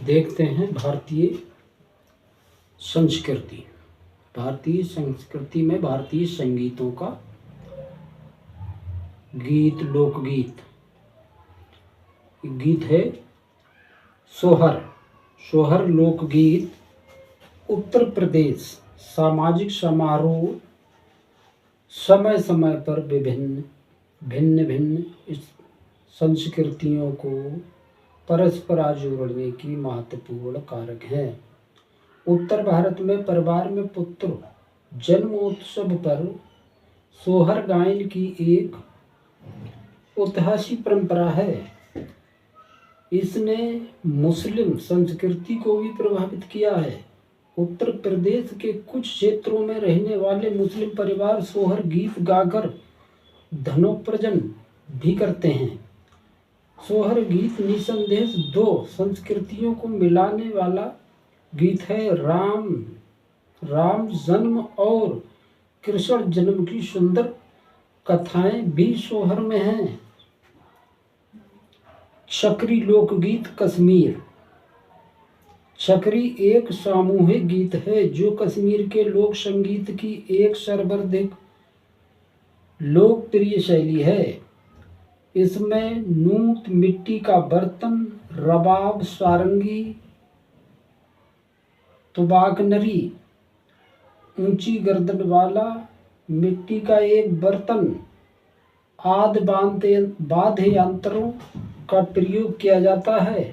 देखते हैं भारतीय संस्कृति। भारतीय संस्कृति में भारतीय संगीतों का गीत, लोकगीत गीत है सोहर। सोहर लोकगीत उत्तर प्रदेश सामाजिक समारोह समय समय पर भिन्न भिन्न संस्कृतियों को परस्पर जोड़ने की महत्वपूर्ण कारक है। उत्तर भारत में परिवार में पुत्र जन्मोत्सव पर सोहर गायन की एक ऐतिहासिक परंपरा है। इसने मुस्लिम संस्कृति को भी प्रभावित किया है। उत्तर प्रदेश के कुछ क्षेत्रों में रहने वाले मुस्लिम परिवार सोहर गीत गाकर धनोपार्जन भी करते हैं। सोहर गीत निसंदेह दो संस्कृतियों को मिलाने वाला गीत है। राम जन्म और कृष्ण जन्म की सुंदर कथाएं भी सोहर में हैं। छकरी लोकगीत कश्मीर। छकरी एक सामूहिक गीत है जो कश्मीर के लोक संगीत की एक सर्वाधिक लोकप्रिय शैली है। इसमें नूत, मिट्टी का बर्तन, रबाब, सारंगी, तुबाकनरी, ऊंची गर्दन वाला मिट्टी का एक बर्तन आदि वाद्य यंत्रों का प्रयोग किया जाता है।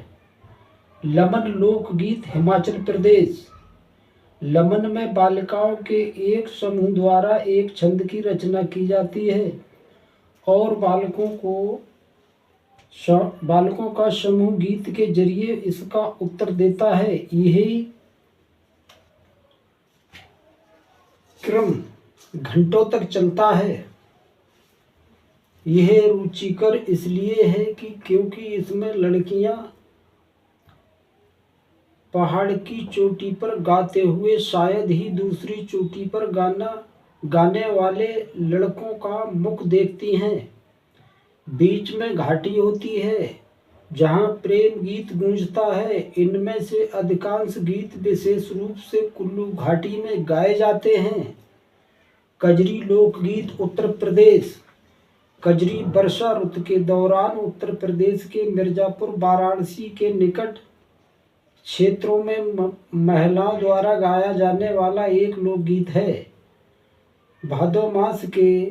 लमन लोकगीत हिमाचल प्रदेश। लमन में बालिकाओं के एक समूह द्वारा एक छंद की रचना की जाती है और बालकों का समूह गीत के जरिए इसका उत्तर देता है। यही क्रम घंटों तक चलता है। यह रुचिकर इसलिए है क्योंकि इसमें लड़कियां पहाड़ की चोटी पर गाते हुए शायद ही दूसरी चोटी पर गाने वाले लड़कों का मुख देखती हैं। बीच में घाटी होती है जहां प्रेम गीत गूंजता है। इनमें से अधिकांश गीत विशेष रूप से कुल्लू घाटी में गाए जाते हैं। कजरी लोकगीत उत्तर प्रदेश। कजरी वर्षा ऋतु के दौरान उत्तर प्रदेश के मिर्जापुर, वाराणसी के निकट क्षेत्रों में महिलाओं द्वारा गाया जाने वाला एक लोकगीत है। भादो मास के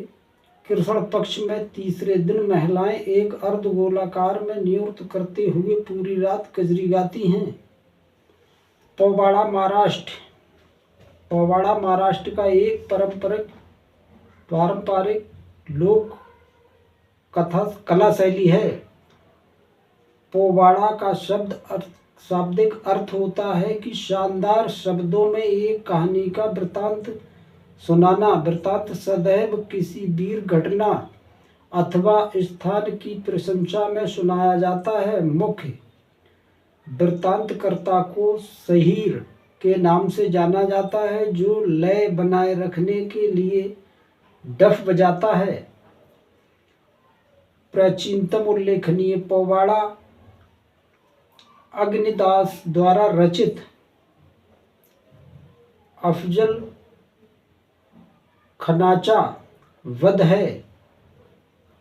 कृष्ण पक्ष में तीसरे दिन महिलाएं एक अर्धगोलाकार में नृत्य करते हुए पूरी रात कजरी गाती हैं। पोवाड़ा महाराष्ट्र। पोवाड़ा महाराष्ट्र का एक पारंपरिक लोक कला शैली है। पोवाड़ा का शाब्दिक अर्थ होता है कि शानदार शब्दों में एक कहानी का वृत्तांत सुनाना। वृत्तांत सदैव किसी वीर घटना अथवा स्थान की प्रशंसा में सुनाया जाता है। मुख्य वृत्तांतकर्ता को शहीर के नाम से जाना जाता है जो लय बनाए रखने के लिए डफ बजाता है। प्राचीनतम उल्लेखनीय पोवाड़ा अग्निदास द्वारा रचित अफजल खनाचा वध है,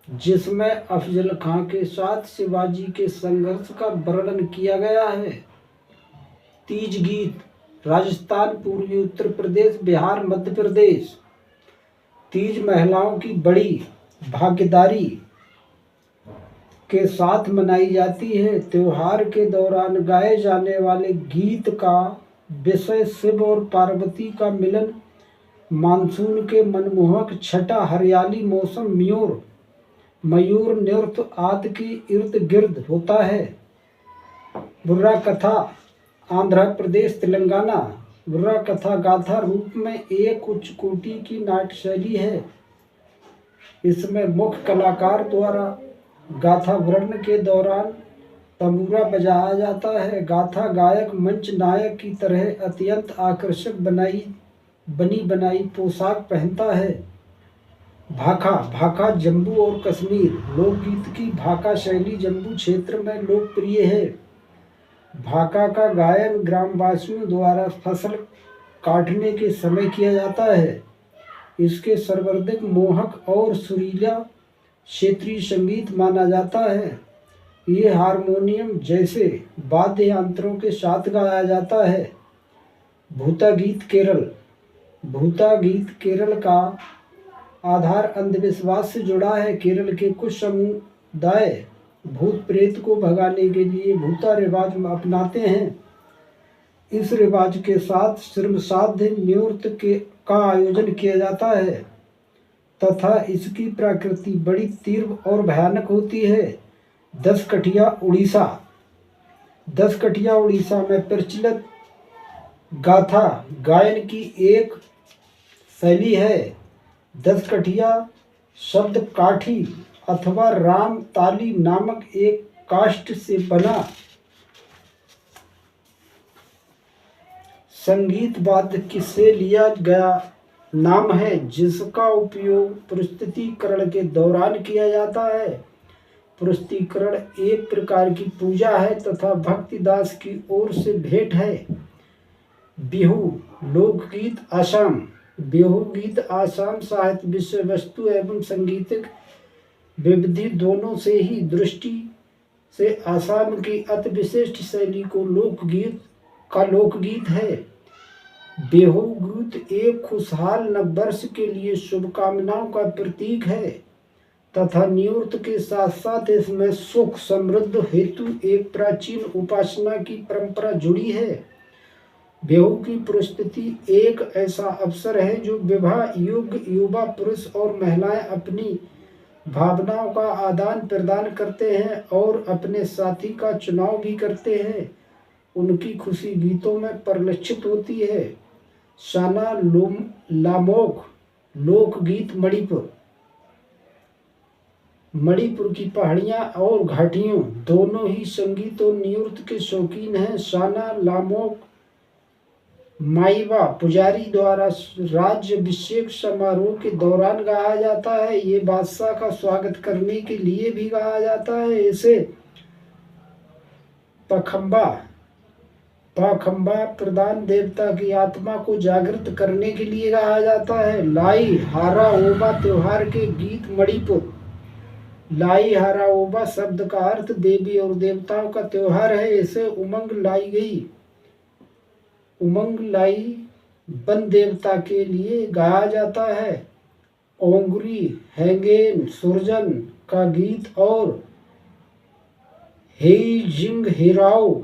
जिसमें अफजल खां के साथ शिवाजी के संघर्ष का वर्णन किया गया है। तीज गीत राजस्थान, पूर्वी उत्तर प्रदेश, बिहार, मध्य प्रदेश। तीज महिलाओं की बड़ी भागीदारी के साथ मनाई जाती है। त्योहार के दौरान गाए जाने वाले गीत का विषय शिव और पार्वती का मिलन, मानसून के मनमोहक छटा, हरियाली मौसम, मयूर नृत्य आदि के इर्द गिर्द होता है। बुर्रा कथा आंध्र प्रदेश, तेलंगाना। बुर्रा कथा गाथा रूप में एक उच्च कोटि की नाट्य शैली है। इसमें मुख्य कलाकार द्वारा गाथा वर्णन के दौरान तंबूरा बजाया जाता है। गाथा गायक मंच नायक की तरह अत्यंत आकर्षक बनी बनाई पोशाक पहनता है। भाखा जम्मू और कश्मीर। लोकगीत की भाखा शैली जम्मू क्षेत्र में लोकप्रिय है। भाका का गायन ग्रामवासियों द्वारा फसल काटने के समय किया जाता है। इसके सर्वाधिक मोहक और सुरीला क्षेत्रीय संगीत माना जाता है। ये हारमोनियम जैसे वाद्य यंत्रों के साथ गाया जाता है। भूता गीत केरल। भूता गीत केरल का आधार अंधविश्वास से जुड़ा है। केरल के कुछ समुदाय भूत प्रेत को भगाने के लिए भूता रिवाज अपनाते हैं। इस रिवाज के साथ श्रमसाध्य नृत्य का आयोजन किया जाता है तथा इसकी प्रकृति बड़ी तीव्र और भयानक होती है। दसकठिया उड़ीसा। दसकठिया उड़ीसा में प्रचलित गाथा गायन की एक शैली है। दसकठिया शब्द काठी अथवा राम ताली नामक एक काष्ठ से बना संगीत वाद्य से लिया गया नाम है, जिसका उपयोग प्रस्तुतिकरण के दौरान किया जाता है। प्रस्तुतिकरण एक प्रकार की पूजा है तथा भक्तिदास की ओर से भेंट है। बिहू लोकगीत आसाम। बिहू गीत आसाम साहित्य विषय वस्तु एवं संगीतिक विविधि दोनों से ही दृष्टि से आसाम की अति विशिष्ट शैली को लोकगीत है। बिहू गीत एक खुशहाल नववर्ष के लिए शुभकामनाओं का प्रतीक है तथा नृत्य के साथ साथ इसमें सुख समृद्धि हेतु एक प्राचीन उपासना की परंपरा जुड़ी है। बिहू की प्रस्तुति एक ऐसा अवसर है जो विवाह योग्य युवा पुरुष और महिलाएं अपनी भावनाओं का आदान प्रदान करते हैं और अपने साथी का चुनाव भी करते हैं। उनकी खुशी गीतों में परिलक्षित होती है। साना लामोक लोकगीत मणिपुर। मणिपुर की पहाड़ियां और घाटियों दोनों ही संगीत और नृत्य के शौकीन हैं। साना लामोक माईवा पुजारी द्वारा राज्याभिषेक समारोह के दौरान गाया जाता है। ये बादशाह का स्वागत करने के लिए भी गाया जाता है। इसे पखंबा प्रधान देवता की आत्मा को जागृत करने के लिए गाया जाता है। लाई हारा ओबा त्योहार के गीत मणिपुर। लाई हारा ओबा शब्द का अर्थ देवी और देवताओं का त्योहार है। इसे उमंग लाई वन देवता के लिए गाया जाता है। ओंगरी हैंगेन सुरजन का गीत और हेजिंग हिराओ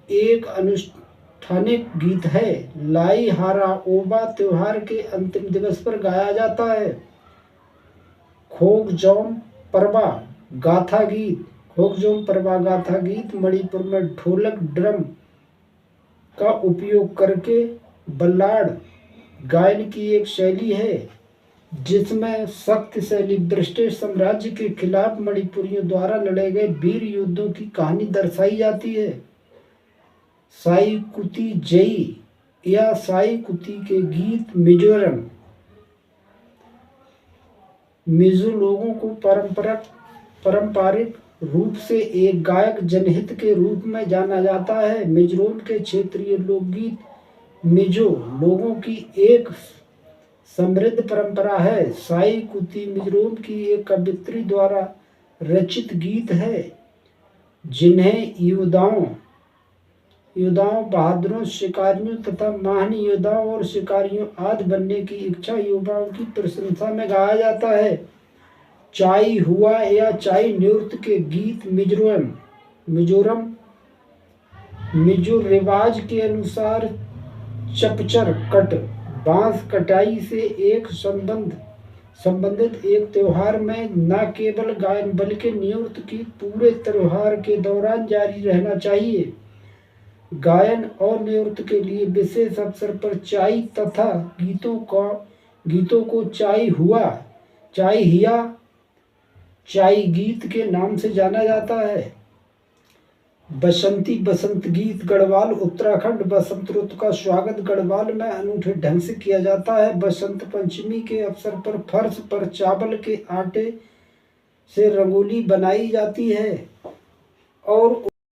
एक अनुष्ठानिक गीत है। लाई हारा ओबा त्योहार के अंतिम दिवस पर गाया जाता है। खोगजोम परवा गाथा गीत। खोगजोम परवा गाथा गीत मणिपुर में ढोलक ड्रम का उपयोग करके बल्लाड गायन की एक शैली है, जिसमें शक्तिशाली ब्रिटिश साम्राज्य के खिलाफ मणिपुरियों द्वारा लड़े गए वीर युद्धों की कहानी दर्शाई जाती है। साई कुती जई या साई कुती के गीत मिजो लोगों को पारंपरिक रूप से एक गायक जनहित के रूप में जाना जाता है। मिजोरम के क्षेत्रीय लोकगीत मिजो लोगों की एक समृद्ध परंपरा है। साई कुती मिजोरम की एक कवियत्री द्वारा रचित गीत है, जिन्हें योद्धाओं बहादुरों शिकारियों तथा महान योद्धाओं और शिकारियों आदि बनने की इच्छा युवाओं की प्रशंसा में गाया जाता है। चाई हुआ या चाई नृत्य के गीत मिजो रिवाज के अनुसार चपचर कट बांस कटाई से एक संबंधित एक त्योहार में न केवल गायन बल्कि नृत्य की पूरे त्योहार के दौरान जारी रहना चाहिए। गायन और नृत्य के लिए विशेष अवसर पर चाई तथा गीतों को चाई हिया चाई गीत के नाम से जाना जाता है। बसंत गीत गढ़वाल उत्तराखंड। बसंत ऋतु का स्वागत गढ़वाल में अनूठे ढंग से किया जाता है। बसंत पंचमी के अवसर पर फर्श पर चावल के आटे से रंगोली बनाई जाती है और